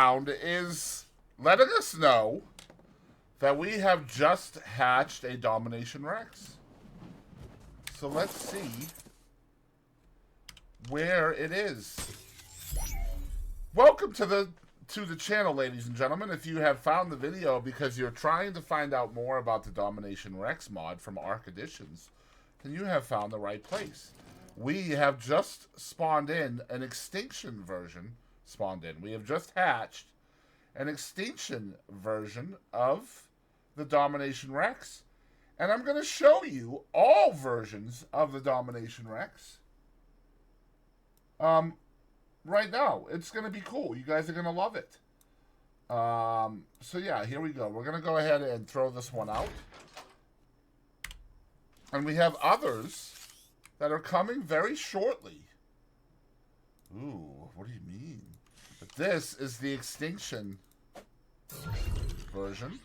found is letting us know that we have just hatched a Domination Rex. So let's see where it is. Welcome to the channel, ladies and gentlemen. If you have found the video because you're trying to find out more about the Domination Rex mod from Ark Additions, then you have found the right place. We have just spawned in an extinction version. We have just hatched an extinction version of the Domination Rex. And I'm going to show you all versions of the Domination Rex. Right now. It's going to be cool. You guys are going to love it. So yeah, here we go. We're going to go ahead and throw this one out. And we have others that are coming very shortly. Ooh, what do you mean? But this is the extinction version.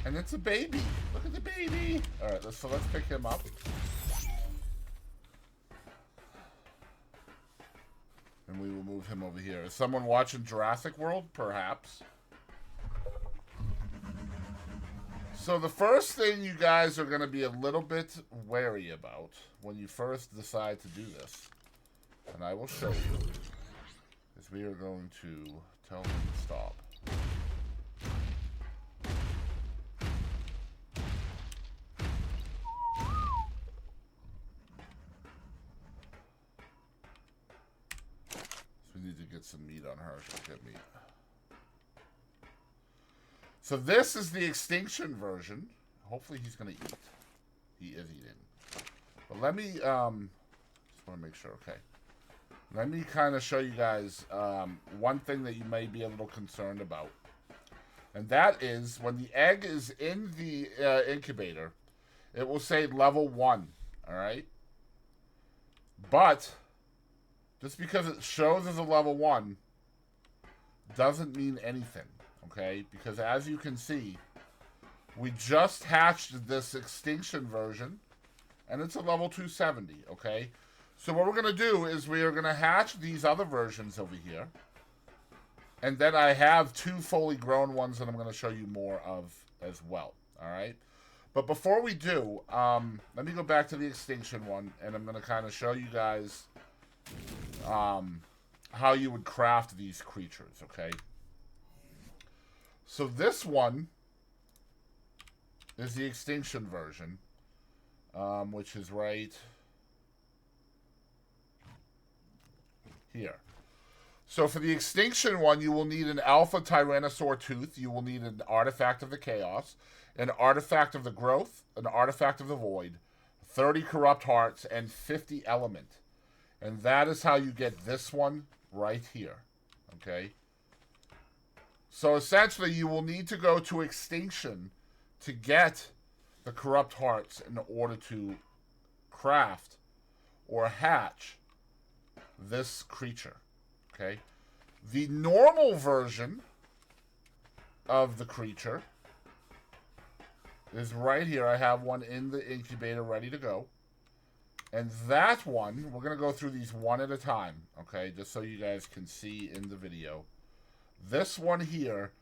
And it's a baby. Look at the baby. Alright, so let's pick him up. And we will move him over here. Is someone watching Jurassic World? Perhaps. So the first thing you guys are going to be a little bit wary about when you first decide to do this, and I will show you, is we are going to tell him to stop. So we need to get some meat on her. She'll get meat. So this is the extinction version. Hopefully he's going to eat. He is eating. But let me, just want to make sure, okay. Let me kind of show you guys one thing that you may be a little concerned about. And that is when the egg is in the incubator, it will say level 1, all right? But just because it shows as a level 1 doesn't mean anything. Okay, because as you can see, we just hatched this extinction version, and it's a level 270, okay? So what we're going to do is we are going to hatch these other versions over here, and then I have 2 fully grown ones that I'm going to show you more of as well, all right? But before we do, let me go back to the extinction one, and I'm going to kind of show you guys how you would craft these creatures, okay? So this one is the extinction version, which is right here. So for the extinction one, you will need an alpha tyrannosaur tooth. You will need an artifact of the chaos, an artifact of the growth, an artifact of the void, 30 corrupt hearts, and 50 element. And that is how you get this one right here, okay? So essentially, you will need to go to extinction to get the corrupt hearts in order to craft or hatch this creature, okay? The normal version of the creature is right here. I have one in the incubator ready to go. And that one, we're going to go through these one at a time, okay? Just so you guys can see in the video. This one here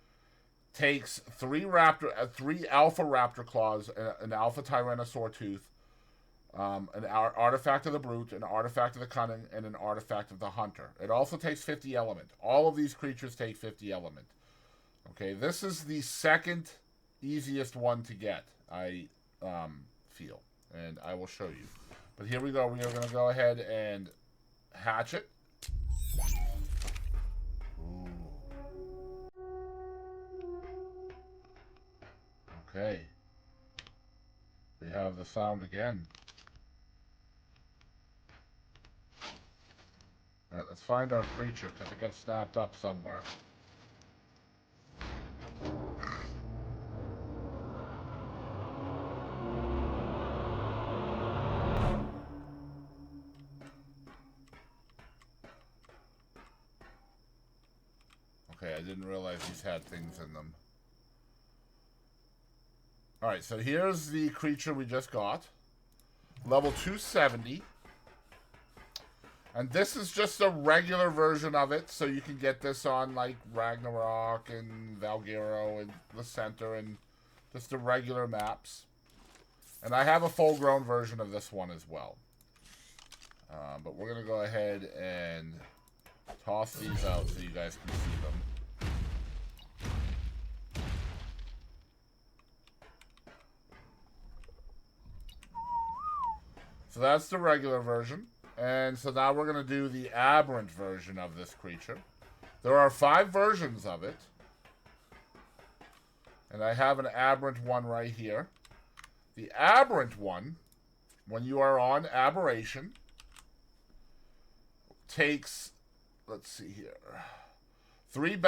takes 3 alpha raptor claws, an alpha tyrannosaur tooth, an artifact of the brute, an artifact of the cunning, and an artifact of the hunter. It also takes 50 element. All of these creatures take 50 element. Okay, this is the second easiest one to get, I feel, and I will show you. But here we go. We are going to go ahead and hatch it. Okay. We have the sound again. Alright, let's find our creature because it got snapped up somewhere. Okay, I didn't realize these had things in them. Alright, so here's the creature we just got. Level 270. And this is just a regular version of it, so you can get this on, like, Ragnarok and Valgero and the Center and just the regular maps. And I have a full-grown version of this one as well. But we're going to go ahead and toss these out so you guys can see them. So that's the regular version. And so now we're going to do the aberrant version of this creature. There are 5 versions of it. And I have an aberrant one right here. The aberrant one, when you are on aberration, takes, let's see here, 3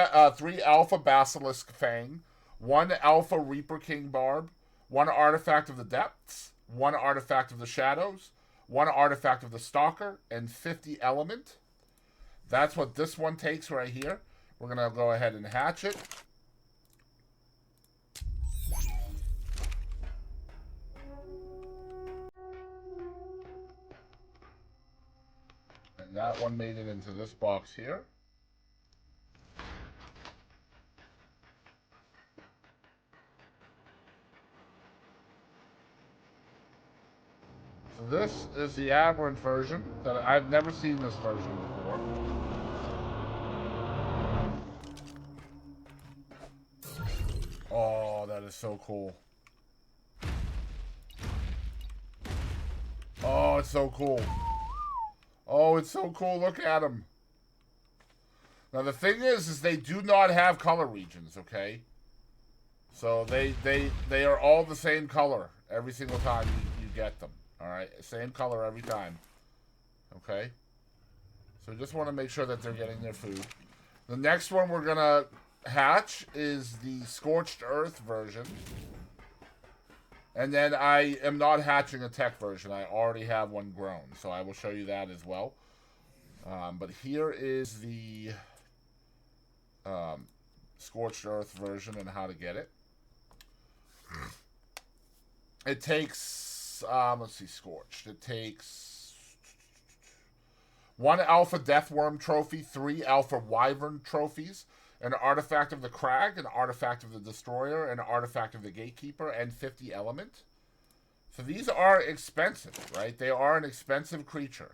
alpha basilisk fang, 1 alpha reaper king barb, 1 artifact of the depths, 1 artifact of the shadows, 1 artifact of the stalker, and 50 element. That's what this one takes right here. We're going to go ahead and hatch it. And that one made it into this box here. So this is the aberrant version. That I've never seen this version before. Oh, that is so cool. Oh, it's so cool. Oh, it's so cool. Look at them. Now, the thing is they do not have color regions, okay? So they are all the same color every single time you get them. All right? Same color every time. Okay? So just want to make sure that they're getting their food. The next one we're going to hatch is the Scorched Earth version. And then I am not hatching a tech version. I already have one grown. So I will show you that as well. But here is the Scorched Earth version and how to get it. It takes, let's see, Scorched. It takes 1 alpha Deathworm trophy, 3 alpha Wyvern trophies, an artifact of the Crag, an artifact of the Destroyer, an artifact of the Gatekeeper, and 50 element. So these are expensive, right? They are an expensive creature.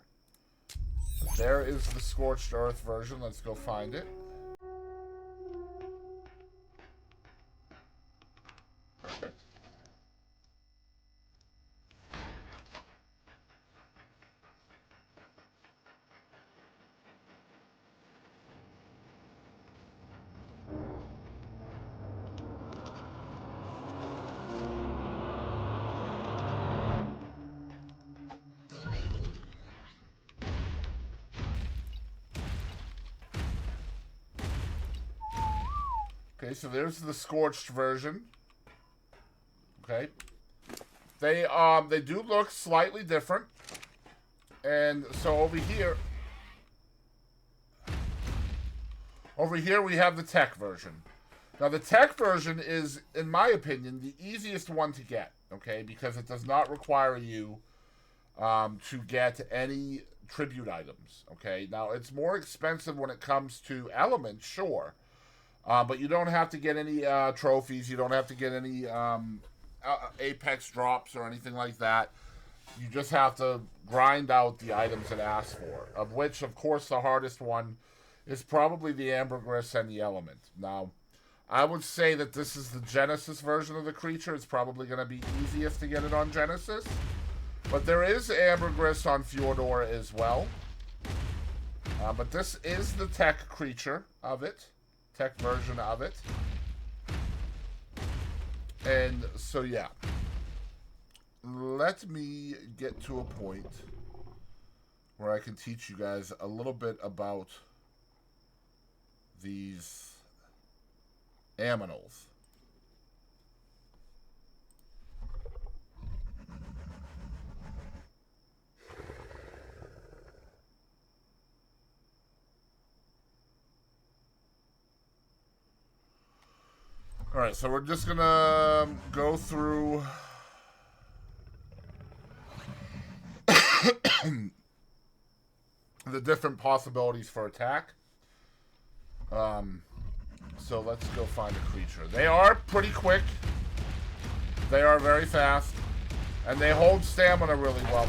There is the Scorched Earth version. Let's go find it. Perfect. Okay, so there's the Scorched version. Okay. They do look slightly different. And so over here we have the tech version. Now the tech version is, in my opinion, the easiest one to get, okay? Because it does not require you to get any tribute items, okay? Now it's more expensive when it comes to elements, sure. But you don't have to get any trophies. You don't have to get any Apex drops or anything like that. You just have to grind out the items it asks for, of which, of course, the hardest one is probably the Ambergris and the Element. Now, I would say that this is the Genesis version of the creature. It's probably going to be easiest to get it on Genesis. But there is Ambergris on Fjordor as well. But this is the tech creature of it. Tech version of it. And so yeah, let me get to a point where I can teach you guys a little bit about these aminals. All right, so we're just gonna go through the different possibilities for attack. So let's go find a creature. They are pretty quick. They are very fast. And they hold stamina really well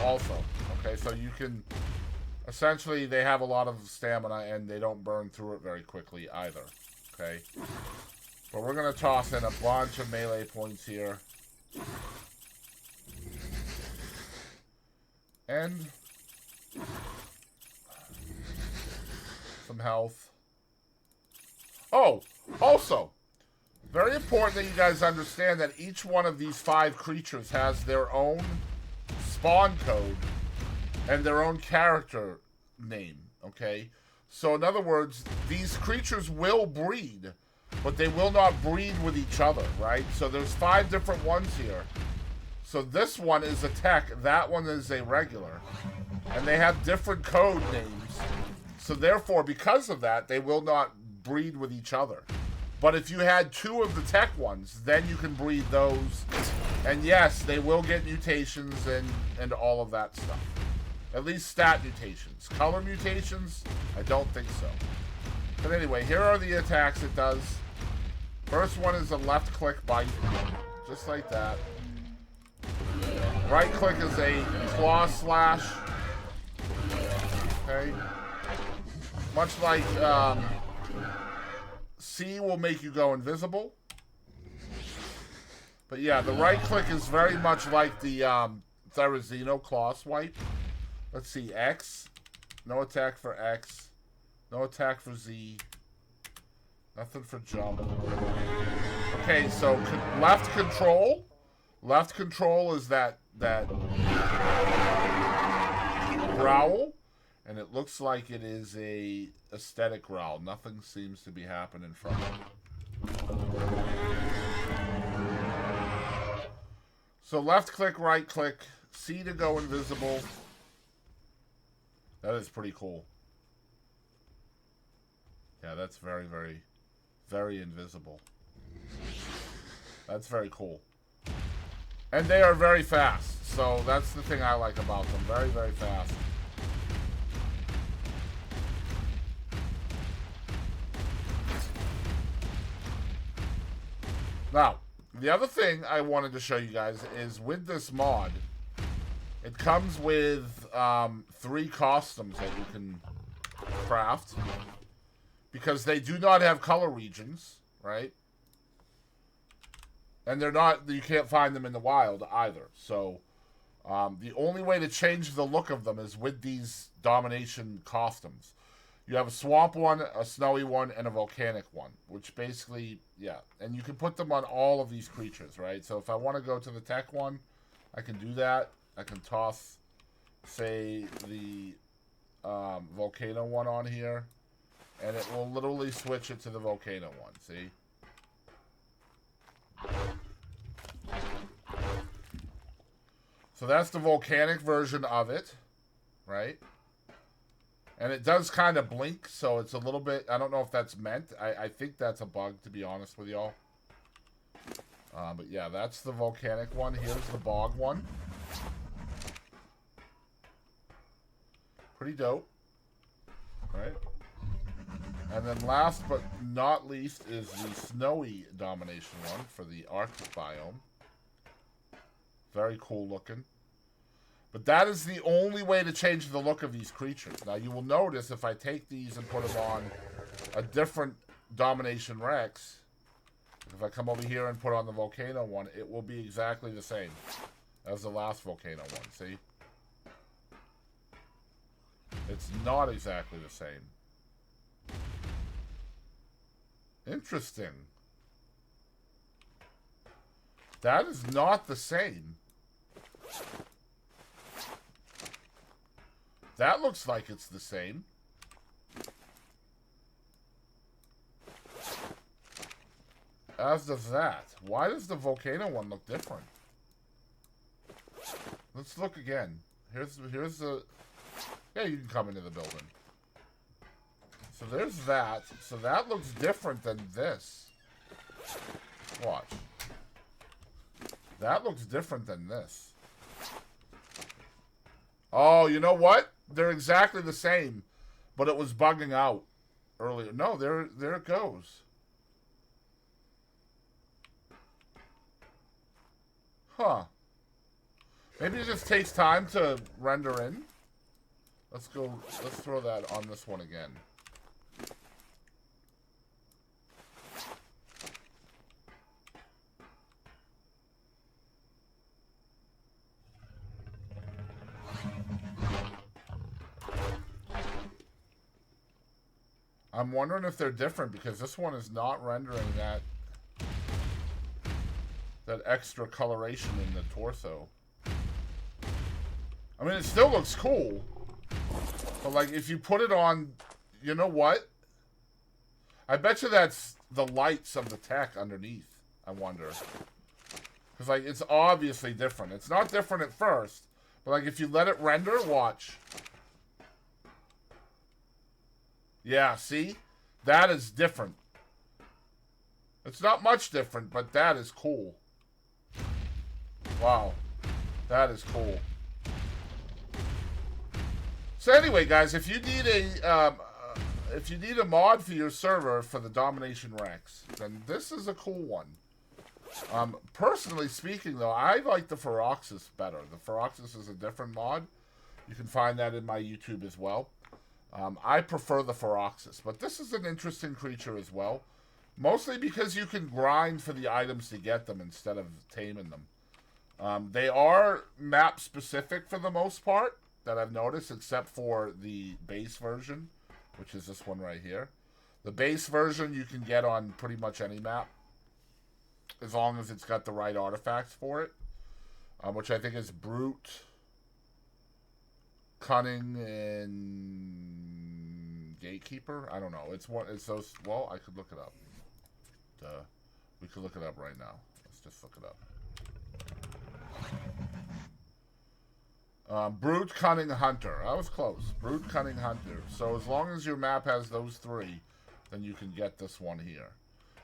also. Okay, so you can... Essentially, they have a lot of stamina and they don't burn through it very quickly either. Okay? But we're going to toss in a bunch of melee points here. And... some health. Oh! Also! Very important that you guys understand that each one of these 5 creatures has their own spawn code and their own character name, okay? So in other words, these creatures will breed, but they will not breed with each other, right? So there's 5 different ones here. So this one is a tech, that one is a regular. And they have different code names. So therefore, because of that, they will not breed with each other. But if you had 2 of the tech ones, then you can breed those. And yes, they will get mutations and all of that stuff. At least stat mutations. Color mutations, I don't think so. But anyway, here are the attacks it does. First one is a left click bite. Just like that. Right click is a claw slash. Okay. Much like... C will make you go invisible. But yeah, the right click is very much like the Therizino claw swipe. Let's see, X. No attack for X. No attack for Z. Nothing for jump. Okay, so left control. Left control is that growl. And it looks like it is a aesthetic growl. Nothing seems to be happening from it. So left click, right click, C to go invisible. That is pretty cool. Yeah, that's very, very, very invisible. That's very cool. And they are very fast. So that's the thing I like about them. Very, very fast. Now, the other thing I wanted to show you guys is with this mod, it comes with 3 costumes that you can craft. Because they do not have color regions, right? And they're not, you can't find them in the wild either. So, the only way to change the look of them is with these Domination costumes. You have a swamp one, a snowy one, and a volcanic one. Which basically, yeah. And you can put them on all of these creatures, right? So if I want to go to the tech one, I can do that. I can toss, say, the volcano one on here. And it will literally switch it to the volcano one, see? So that's the volcanic version of it, right? And it does kind of blink, so it's a little bit... I don't know if that's meant. I think that's a bug, to be honest with y'all. But yeah, that's the volcanic one. Here's the bog one. Pretty dope. Right? And then last but not least is the snowy Domination one for the Arctic biome. Very cool looking. But that is the only way to change the look of these creatures. Now, you will notice if I take these and put them on a different Domination Rex, if I come over here and put on the Volcano one, it will be exactly the same as the last Volcano one, see? It's not exactly the same. Interesting. That is not the same. That looks like it's the same. As does that. Why does the volcano one look different? Let's look again. Here's the... Yeah, you can come into the building. So there's that. So that looks different than this. Watch. That looks different than this. Oh, you know what? they're exactly the same, but it was bugging out earlier. No, there it goes. Huh. Maybe it just takes time to render in. Let's throw that on this one again. I'm wondering if they're different because this one is not rendering that extra coloration in the torso. I mean, it still looks cool. But, like, if you put it on... You know what? I bet you that's the lights of the tech underneath, I wonder. Because, like, it's obviously different. It's not different at first. But, like, if you let it render, watch. Yeah, see? That is different. It's not much different, but that is cool. Wow. That is cool. So anyway, guys, if you need a mod for your server for the Domination Rex, then this is a cool one. Personally speaking, though, I like the Feroxis better. The Feroxis is a different mod. You can find that in my YouTube as well. I prefer the Feroxis, but this is an interesting creature as well. Mostly because you can grind for the items to get them instead of taming them. They are map specific for the most part, that I've noticed, except for the base version, which is this one right here. The base version you can get on pretty much any map, as long as it's got the right artifacts for it, which I think is Brute, Cunning, and Gatekeeper. I don't know. It's those. Well, I could look it up. We could look it up right now. Let's just look it up. Brute, Cunning, Hunter. I was close. Brute, Cunning, Hunter. So as long as your map has those three, then you can get this one here.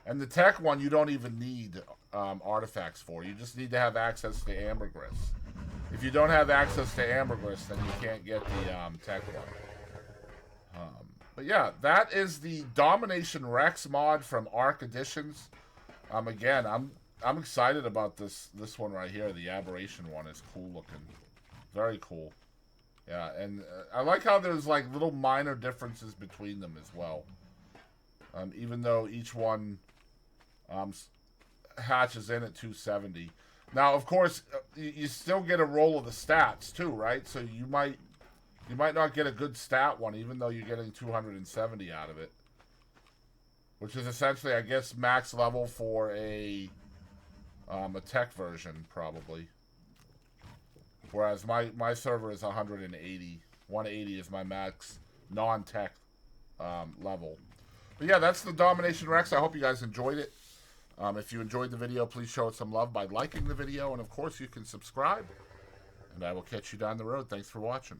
And the tech one, you don't even need artifacts for. You just need to have access to Ambergris. If you don't have access to Ambergris, then you can't get the tech one. But yeah, that is the Domination Rex mod from Ark Additions. Again, I'm excited about this one right here. The Aberration one is cool looking. Very cool. Yeah, and I like how there's like little minor differences between them as well. Even though each one hatches in at 270. Now, of course, you still get a roll of the stats too, right? So you might not get a good stat one, even though you're getting 270 out of it, which is essentially, I guess, max level for a tech version, probably. Whereas my server is 180. 180 is my max non-tech level. But yeah, that's the Domination Rex. I hope you guys enjoyed it. If you enjoyed the video, please show it some love by liking the video. And, of course, you can subscribe. And I will catch you down the road. Thanks for watching.